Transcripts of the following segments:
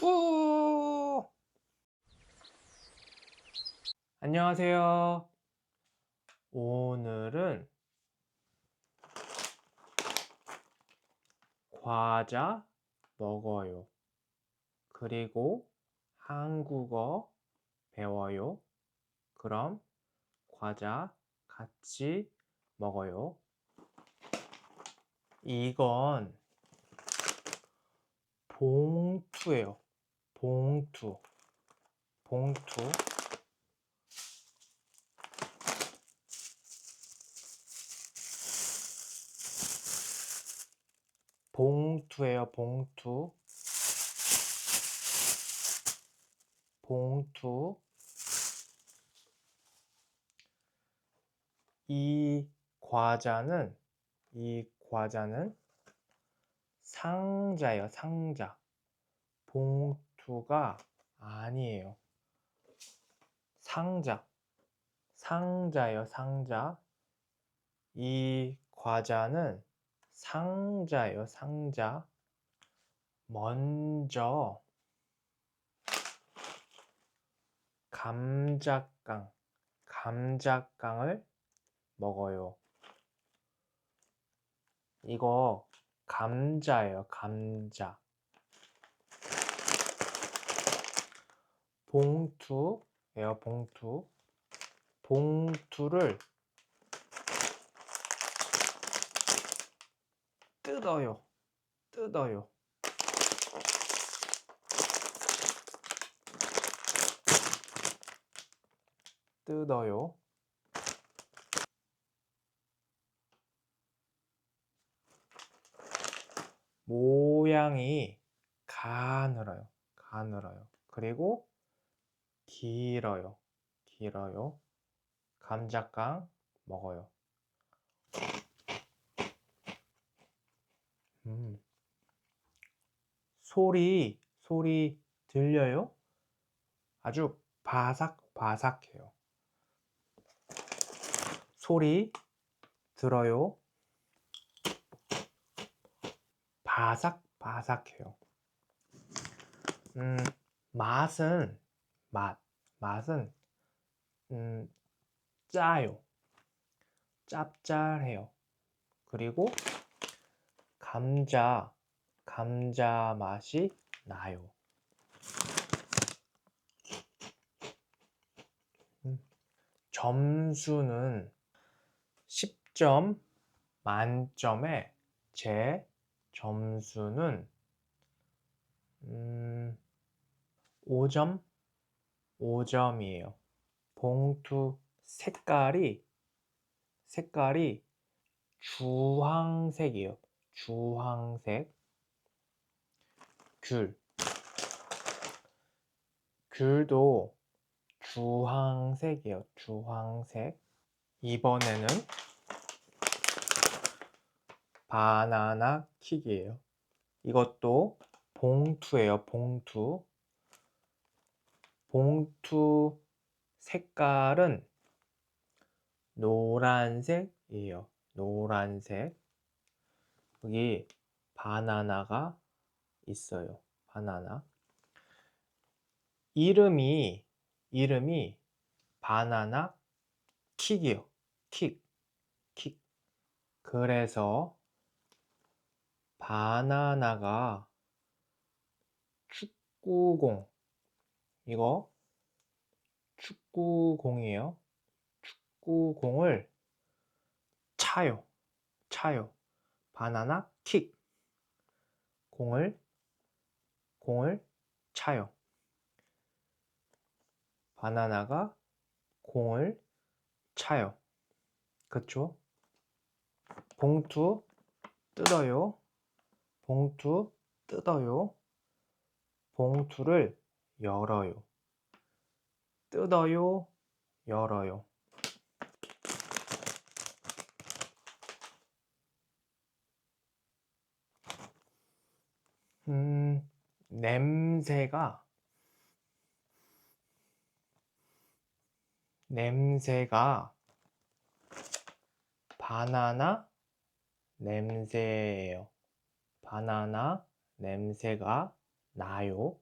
뿌! 안녕하세요. 오늘은 과자 먹어요. 그리고 한국어 배워요. 그럼 과자 같이 먹어요. 이건 봉투예요. 봉투. 봉투. 봉투예요. 봉투. 봉투. 이 과자는 상자예요. 상자. 봉투가 아니에요. 상자예요. 상자. 이 과자는 상자예요. 상자. 먼저 감자깡을 먹어요. 이거 감자예요. 감자. 봉투예요. 봉투. 봉투를 뜯어요. 모양이 가늘어요. 그리고 길어요. 감자깡 먹어요. 소리 들려요? 아주 바삭바삭해요. 소리 들어요? 바삭바삭해요. 맛은 짜요. 짭짤해요. 그리고 감자 맛이 나요. 점수는 10점 만점에 제 점수는 5점? 5점이에요. 봉투 색깔이 주황색이에요. 주황색. 귤도 주황색이에요. 주황색. 이번에는 바나나 킥이에요. 이것도 봉투예요. 봉투 색깔은 노란색이에요. 노란색. 여기 바나나가 있어요. 바나나. 이름이 바나나 킥이에요. 킥. 그래서 바나나가 축구공. 이거 축구공이에요. 축구공을 차요. 바나나 킥. 공을 차요. 바나나가 공을 차요. 그쵸? 봉투 뜯어요. 봉투를 열어요. 뜯어요. 열어요. 냄새가 바나나 냄새예요. 바나나 냄새가 나요.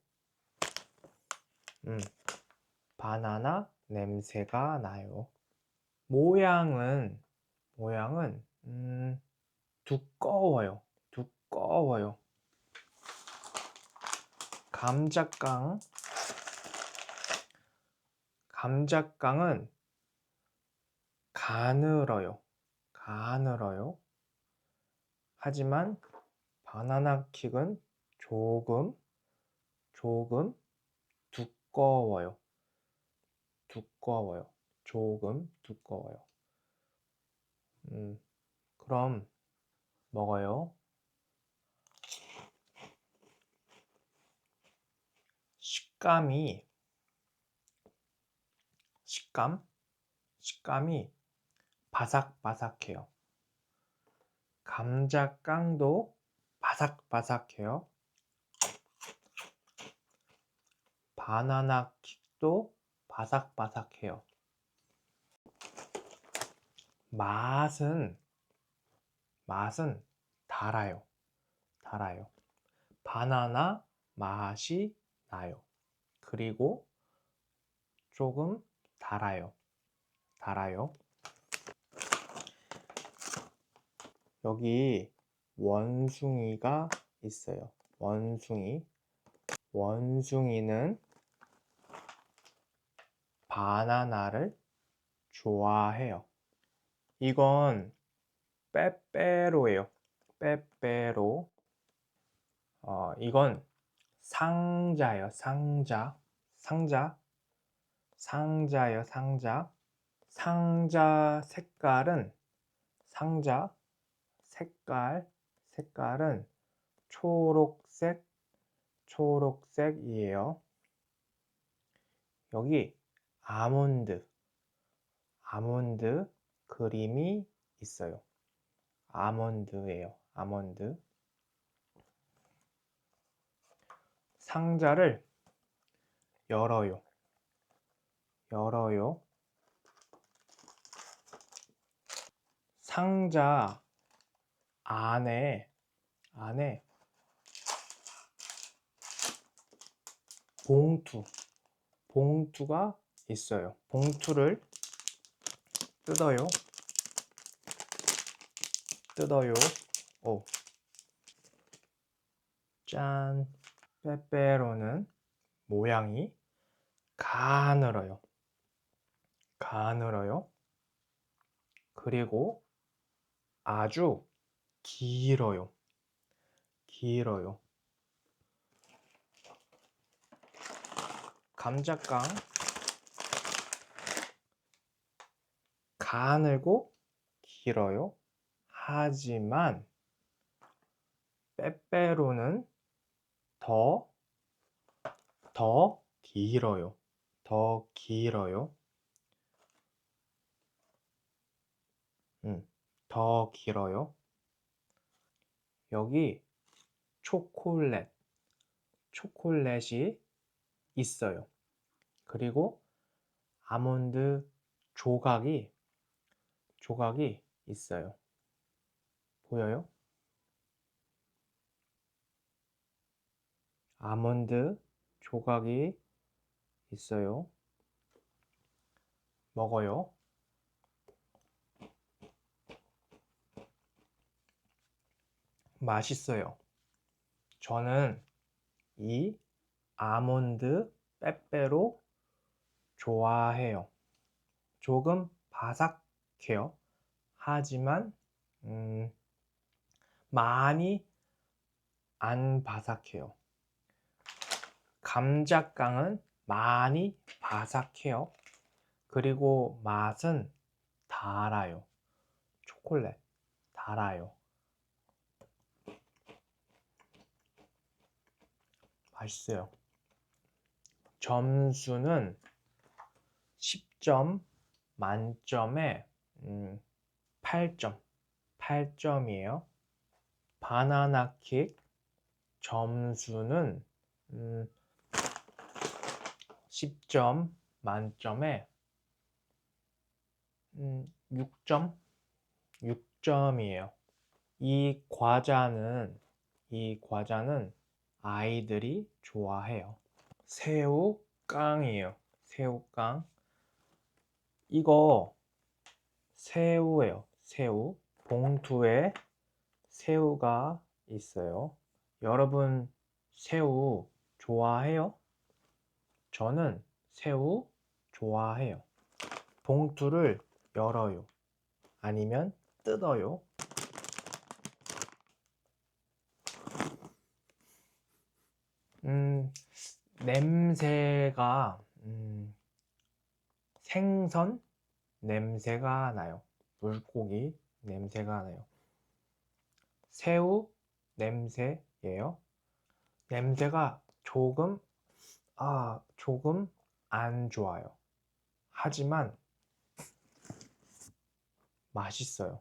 바나나 냄새가 나요. 모양은 두꺼워요. 두꺼워요. 감자깡은 가늘어요. 가늘어요. 하지만 바나나 킥은 조금 두꺼워요. 두꺼워요. 조금 두꺼워요. 그럼 먹어요. 식감이 바삭바삭해요. 감자깡도 바삭바삭해요. 바나나 킥도 바삭바삭해요. 맛은 달아요. 달아요. 바나나 맛이 나요. 그리고 조금 달아요. 달아요. 여기 원숭이가 있어요. 원숭이는 바나나를 좋아해요. 이건 빼빼로예요. 빼빼로. 이건 상자예요. 상자예요. 상자 색깔은 초록색이에요. 여기 아몬드 그림이 있어요. 아몬드예요. 아몬드. 상자를 열어요. 상자 안에 봉투가 있어요. 봉투를 뜯어요. 오. 짠. 빼빼로는 모양이 가늘어요. 그리고 아주 길어요. 감자깡 가늘고 길어요. 하지만 빼빼로는 더 길어요. 더 길어요. 여기 초콜릿이 있어요. 그리고 아몬드 조각이 있어요. 보여요? 아몬드 조각이 있어요. 먹어요. 맛있어요. 저는 이 아몬드 빼빼로 좋아해요. 조금 바삭해요. 하지만 많이 안 바삭해요. 감자깡은 많이 바삭해요. 그리고 맛은 달아요. 초콜릿 달아요. 맛있어요. 점수는 10점 만점에 8점이에요. 바나나킥 점수는 10점 만점에 6점이에요. 이 과자는 아이들이 좋아해요. 새우 새우깡이에요. 새우깡. 이거 새우예요. 새우. 봉투에 새우가 있어요. 여러분 새우 좋아해요? 저는 새우 좋아해요. 봉투를 열어요. 아니면 뜯어요. 냄새가 생선 냄새가 나요. 물고기 냄새가 나요. 새우 냄새예요. 냄새가 조금 안 좋아요. 하지만 맛있어요.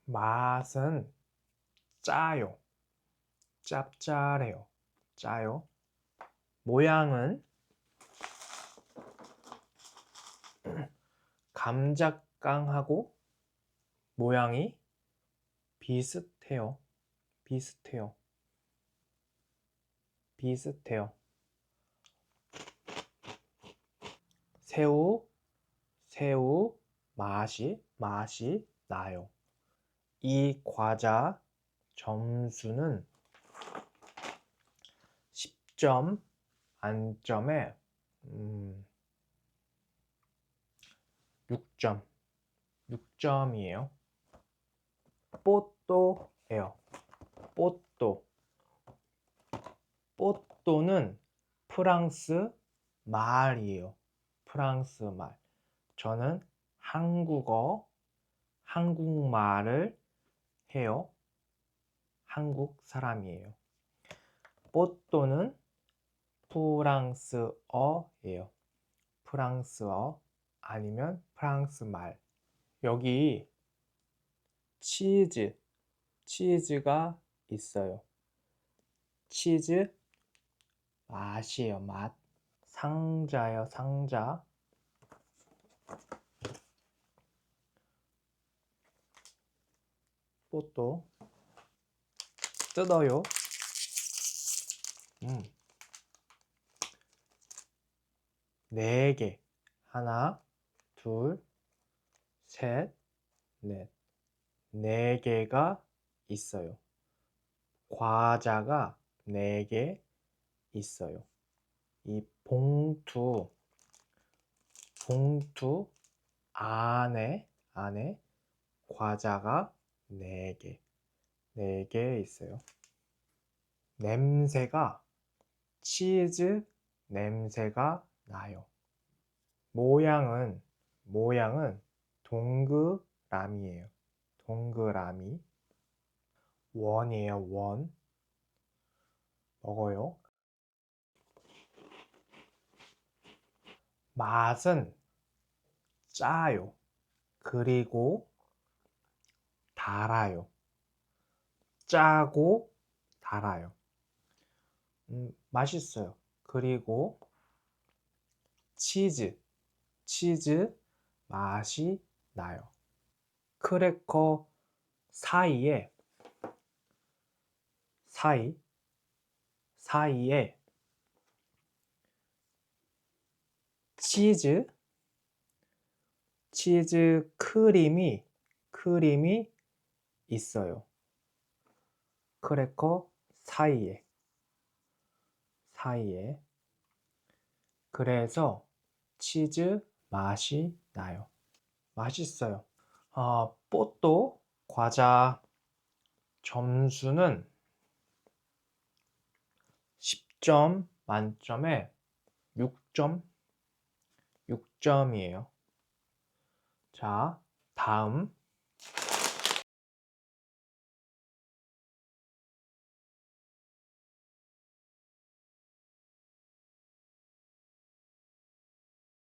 맛은 짜요. 짭짤해요. 짜요. 모양은 감자깡하고 모양이 비슷해요. 비슷해요. 비슷해요. 새우 맛이 나요. 이 과자 점수는 10점 만점에 6점. 6점이에요. 뽀또예요. 뽀또. 뽀또는 프랑스 말이에요. 프랑스 말. 저는 한국말을 해요. 한국 사람이에요. 뽀또는 프랑스어예요. 프랑스어 아니면 프랑스 말. 여기 치즈가 있어요. 치즈 맛이에요. 맛. 상자예요. 상자. 뽀또 뜯어요. 네 개. 하나, 둘, 셋, 넷. 네 개가 있어요. 과자가 네 개 있어요. 이 봉투 안에 과자가 네 개 있어요. 냄새가 치즈 냄새가 나요. 모양은 동그라미예요. 동그라미. 원이에요. 원. 먹어요. 맛은 짜요. 그리고 달아요. 짜고 달아요. 맛있어요. 그리고 치즈 맛이 나요. 크래커 사이에 치즈 크림이 있어요. 크래커 사이에. 그래서 치즈 맛이 나요. 맛있어요. 뽀또 과자 점수는 10점 만점에 6점이에요. 자, 다음